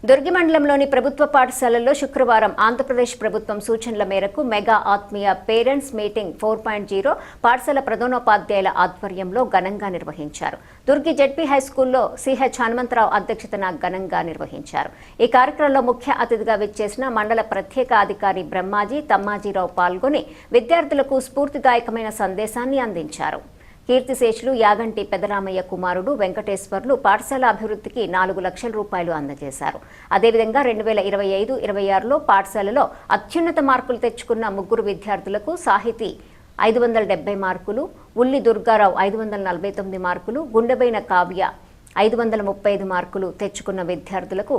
దుర్గి మండలంలోని ప్రభుత్వ పాఠశాలల్లో శుక్రవారం ఆంధ్రప్రదేశ్ ప్రభుత్వం సూచనల మేరకు మెగా ఆత్మీయ పేరెంట్స్ మీటింగ్ 4.0 పాఠశాల ప్రధానోపాధ్యాయుల ఆధ్వర్యంలో ఘనంగా నిర్వహించారు. దుర్గి జెడ్పీ హైస్కూల్లో సిహెచ్ హనుమంతరావు అధ్యక్షతన ఘనంగా నిర్వహించారు. ఈ కార్యక్రమంలో ముఖ్య అతిథిగా విచ్చేసిన మండల ప్రత్యేక అధికారి బ్రహ్మాజీ తమ్మాజీరావు పాల్గొని విద్యార్థులకు స్ఫూర్తిదాయకమైన సందేశాన్ని అందించారు. కీర్తిశేషులు యాగంటి పెదరామయ్య కుమారుడు వెంకటేశ్వర్లు పాఠశాల అభివృద్ధికి 4 లక్షల రూపాయలు అందజేశారు. అదేవిధంగా 2025-26లో పాఠశాలలో అత్యున్నత మార్కులు తెచ్చుకున్న 3 విద్యార్థులకు సాహితీ 570 మార్కులు, ఉల్లి దుర్గారావు 549 మార్కులు, గుండెబైన కావ్య 535 మార్కులు తెచ్చుకున్న విద్యార్థులకు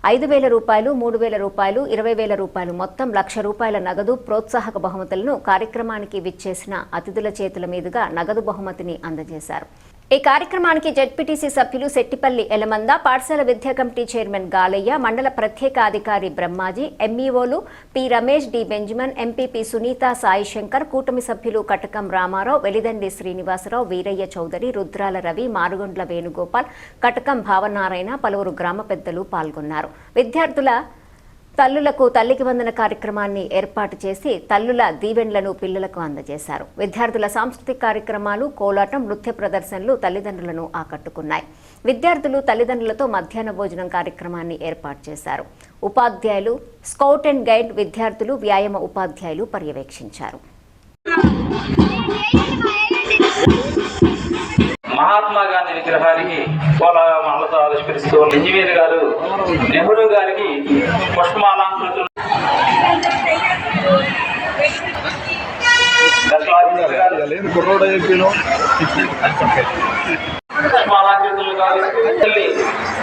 5,000 రూపాయలు, 3,000 రూపాయలు, 20,000 రూపాయలు మొత్తం 1,00,000 రూపాయల నగదు ప్రోత్సాహక బహుమతులను కార్యక్రమానికి విచ్చేసిన అతిథుల చేతుల మీదుగా నగదు బహుమతిని అందజేశారు. ఈ కార్యక్రమానికి జెడ్పీటీసీ సభ్యులు శెట్టిపల్లి ఎలమంద, పాఠశాల విద్యా కమిటీ చైర్మన్ గాలయ్య, మండల ప్రత్యేక అధికారి బ్రహ్మాజీ, ఎంఈఓలు P Ramesh, D Benjamin, MPP Sunitha, Sai Shankar, కూటమి సభ్యులు కటకం రామారావు, వెలిదండి శ్రీనివాసరావు, వీరయ్య చౌదరి, రుద్రాల రవి, మారుగొండ్ల వేణుగోపాల్, కటకం భావనారాయణ, పలువురు గ్రామ పెద్దలు పాల్గొన్నారు. విద్యార్థుల తల్లులకు తల్లికి వందన కార్యక్రమాన్ని ఏర్పాటు చేసి తల్లుల దీవెన్లను పిల్లలకు అందజేశారు. విద్యార్థుల సాంస్కృతిక కార్యక్రమాలు, కోలాటం, నృత్య ప్రదర్శనలు తల్లిదండ్రులను ఆకట్టుకున్నాయి. విద్యార్థులు తల్లిదండ్రులతో మధ్యాహ్న భోజనం కార్యక్రమాన్ని ఏర్పాటు చేశారు. ఉపాధ్యాయులు, స్కౌట్ అండ్ గైడ్ విద్యార్థులు, వ్యాయామ ఉపాధ్యాయులు పర్యవేక్షించారు. మహాత్మా గాంధీ విగ్రహానికి పూలమాలతో ఆవిష్కరిస్తూ ఇంజనీర్ గారు నెహ్రూ గారికి పుష్పమాలంకృతులు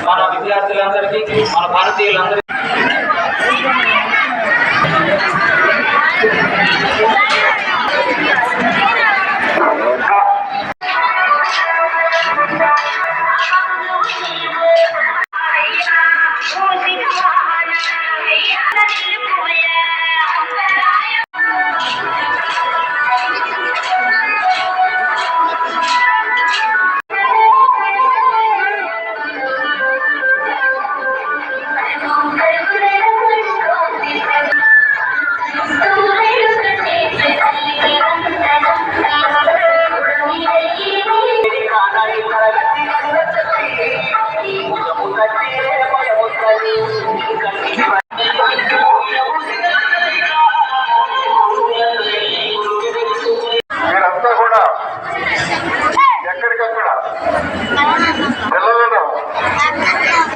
మన విద్యార్థులందరికీ, మన భారతీయులందరికీ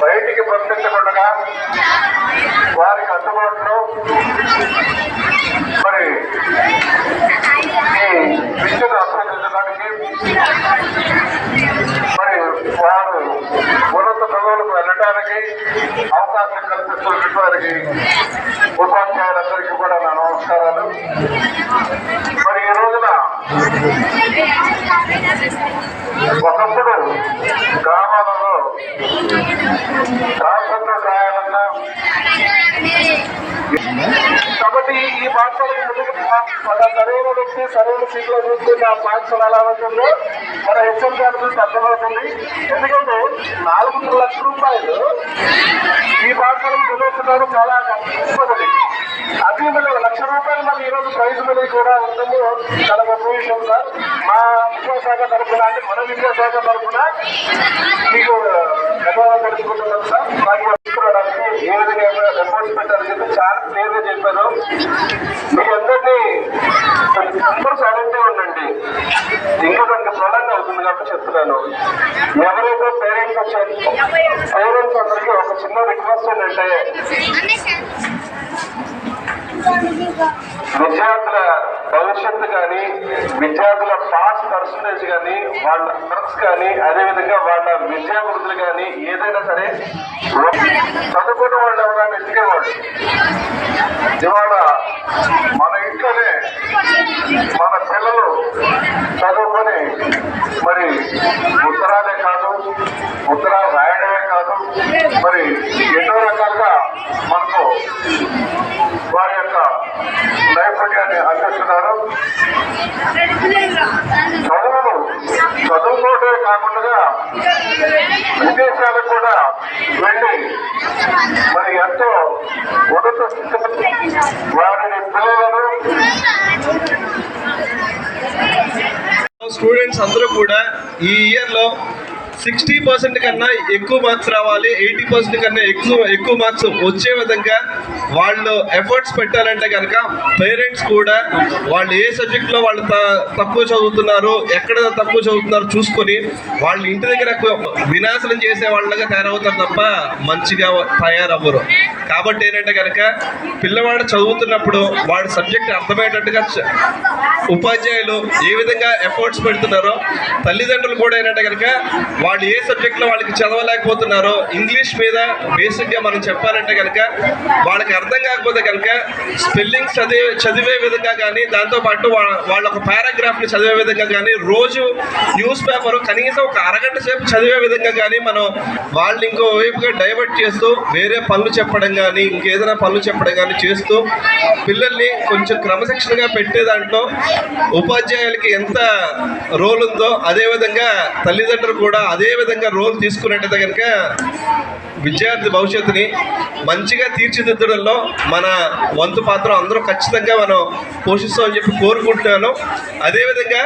బయటికి పంపించకుండా వారికి అందుబాటులో మరి ఈ విద్యను అభ్యసించడానికి మరి వారు ఉన్నత చదువులకు వెళ్ళడానికి అవకాశం కల్పిస్తున్న వారికి ఉపాధ్యాయులందరికీ కూడా నా నమస్కారాలు. మరి ఈ రోజున ఒకప్పుడు గ్రామాలలో రాష్ట్రంలో రాయాలన్నా కాబట్టి ఈ పాఠశాలకు ముందుకు మన సరైన వ్యక్తి సరైన సీట్లో చూసుకుని ఆ పాఠశాల ఎలా ఉంటుందో మన హెచ్ఎం గారి గురించి అర్థమవుతుంది. ఎందుకంటే 4 లక్షల రూపాయలు ఈ పాఠశాలకు చదువుతున్నారు, చాలా గొప్పది. అది మళ్ళీ 1,00,000 రూపాయలు మళ్ళీ ఈరోజు ప్రైజ్ మనీ కూడా ఉండము చాలా గొప్ప విషయం సార్. మా విద్యాశాఖ తరఫున, అంటే మన విద్యాశాఖ తరఫున మీకు ధన్యవాదాలు తెలుసుకుంటున్నాం సార్. మాకు తీసుకోవడానికి ఏ విధంగా రిపోర్ట్స్ పెట్టారని చెప్పి చాలా క్లియర్గా చెప్పారు. మీ అందరినీ అందరూ సైలెంట్గా ఉండండి, ఇంకా దానికి ప్రొలాంగ్ అవుతుంది కాబట్టి చెప్తున్నాను. ఎవరైతే పేరెంట్స్ వచ్చారు, పేరెంట్స్ అందరికీ ఒక చిన్న రిక్వెస్ట్ ఏంటంటే విద్యార్థుల భవిష్యత్తు కానీ, విద్యార్థుల పాస్ పర్సంటేజ్ కానీ, వాళ్ళ మార్క్స్ కానీ, అదేవిధంగా వాళ్ళ విద్యాభివృద్ధులు కానీ ఏదైనా సరే చదువుకున్న వాళ్ళు ఎవరైనా ఎదిగేవాళ్ళు ఇవాళ మన ఇంట్లోనే మన పిల్లలు చదువుకొని మరి ఉత్తరాలే కాదు, ఉత్తరాలు రాయడమే కాదు, మరి ఎన్నో రకాలుగా మనకు వారి యొక్క నైపుణ్యాన్ని అందిస్తున్నారు. చదువుకోవడమే కాకుండా విదేశాలకు కూడా వెళ్ళి పేరెంట్స్ అందరూ కూడా ఈ ఇయర్లో 60% కన్నా ఎక్కువ మార్క్స్ రావాలి, 80% కన్నా ఎక్కువ మార్క్స్ వచ్చే విధంగా వాళ్ళు ఎఫర్ట్స్ పెట్టాలంటే కనుక పేరెంట్స్ కూడా వాళ్ళు ఏ సబ్జెక్ట్లో వాళ్ళు తక్కువ చదువుతున్నారు, ఎక్కడ తక్కువ చదువుతున్నారు చూసుకొని వాళ్ళు ఇంటి దగ్గర వినాశనం చేసే వాళ్ళగా తయారవుతారు తప్ప మంచిగా తయారవ్వరు. కాబట్టి ఏంటంటే కనుక పిల్లవాడు చదువుతున్నప్పుడు వాడి సబ్జెక్ట్ అర్థమయ్యేటట్టుగా ఉపాధ్యాయులు ఏ విధంగా ఎఫర్ట్స్ పెడుతున్నారో తల్లిదండ్రులు కూడా ఏంటంటే కనుక వాళ్ళు ఏ సబ్జెక్ట్లో వాళ్ళకి చదవలేకపోతున్నారో ఇంగ్లీష్ మీద బేసిక్గా మనం చెప్పాలంటే కనుక వాళ్ళకి అర్థం కాకపోతే కనుక స్పెల్లింగ్స్ చదివే విధంగా కానీ, దాంతోపాటు వాళ్ళ ఒక పారాగ్రాఫ్ని చదివే విధంగా కానీ, రోజు న్యూస్ పేపర్ కనీసం ఒక అరగంట సేపు చదివే విధంగా కానీ మనం వాళ్ళని ఇంకో వైపుగా డైవర్ట్ చేస్తూ వేరే పనులు చెప్పడం కానీ ఇంకేదైనా పనులు చెప్పడం కానీ చేస్తూ పిల్లల్ని కొంచెం క్రమశిక్షణగా పెట్టే దాంట్లో ఉపాధ్యాయులకి ఎంత రోల్ ఉందో అదేవిధంగా తల్లిదండ్రులు కూడా అదే విధంగా రోల్ తీసుకున్నట్టయితే కనుక విద్యార్థి భవిష్యత్తుని మంచిగా తీర్చిదిద్దడంలో మన వంతు పాత్ర అందరూ ఖచ్చితంగా మనం పోషిస్తామని చెప్పి కోరుకుంటున్నాను. అదేవిధంగా